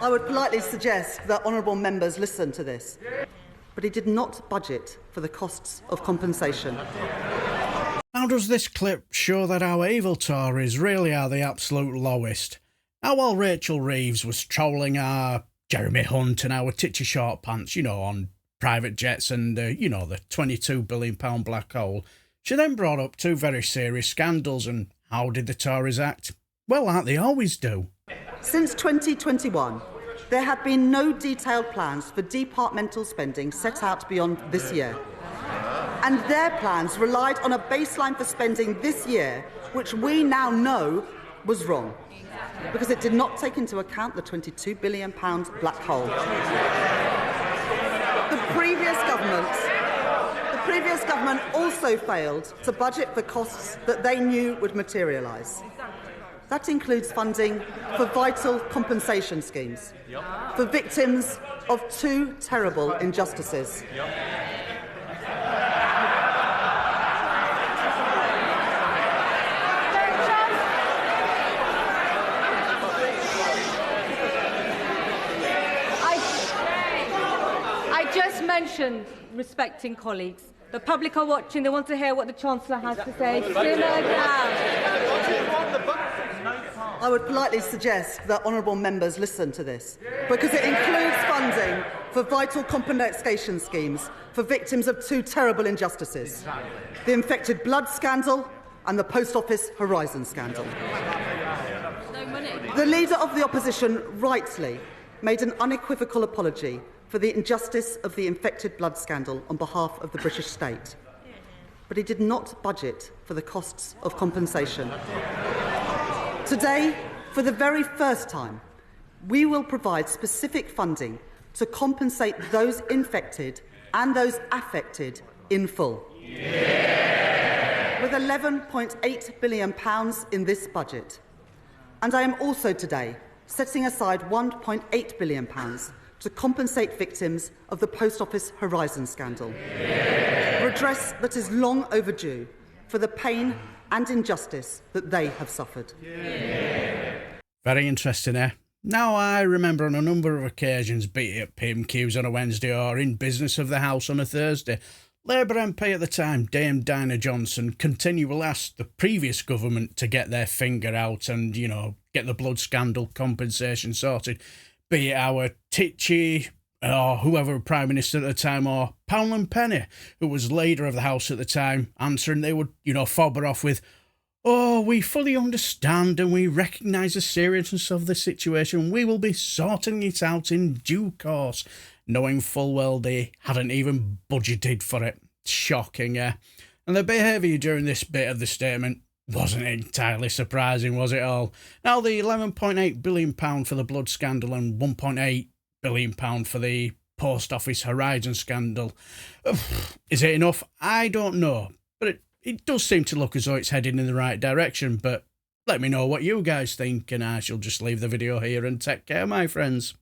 I would politely suggest that honourable members listen to this. But he did not budget for the costs of compensation. Now does this clip show that our evil Tories really are the absolute lowest? Now while Rachel Reeves was trolling our Jeremy Hunt and our titchy short pants, on private jets and, the £22 billion black hole, she then brought up two very serious scandals, and how did the Tories act? Well, like they always do. Since 2021, there have been no detailed plans for departmental spending set out beyond this year. And their plans relied on a baseline for spending this year, which we now know was wrong, because it did not take into account the £22 billion black hole. The previous government also failed to budget for costs that they knew would materialise. That includes funding for vital compensation schemes for victims of two terrible injustices. I just mentioned respecting colleagues. The public are watching. They want to hear what the Chancellor has to say. Simmer down. I would politely suggest that honourable members listen to this, because it includes funding for vital compensation schemes for victims of two terrible injustices: the infected blood scandal and the Post Office Horizon scandal. The Leader of the Opposition rightly made an unequivocal apology for the injustice of the infected blood scandal on behalf of the British state. But he did not budget for the costs of compensation. Today, for the very first time, we will provide specific funding to compensate those infected and those affected in full. Yeah. With £11.8 billion in this budget. And I am also today setting aside £1.8 billion to compensate victims of the Post Office Horizon scandal. Yeah. Redress that is long overdue for the pain and injustice that they have suffered. Yeah. Very interesting, eh? Now, I remember on a number of occasions, be it at PMQs on a Wednesday or in business of the House on a Thursday, Labour MP at the time, Dame Dinah Johnson, continually asked the previous government to get their finger out and, get the blood scandal compensation sorted. Be it our titchy or whoever Prime Minister at the time, or Poundland Penny, who was leader of the House at the time, answering, they would, fob her off with, "Oh, we fully understand and we recognise the seriousness of the situation. We will be sorting it out in due course," knowing full well they hadn't even budgeted for it. Shocking, eh? And the behaviour during this bit of the statement wasn't entirely surprising, was it all? Now, the £11.8 billion for the blood scandal and £1.8 billion for the Post Office Horizon scandal. Is it enough? I don't know. But it does seem to look as though it's heading in the right direction. But let me know what you guys think, and I shall just leave the video here and take care, my friends.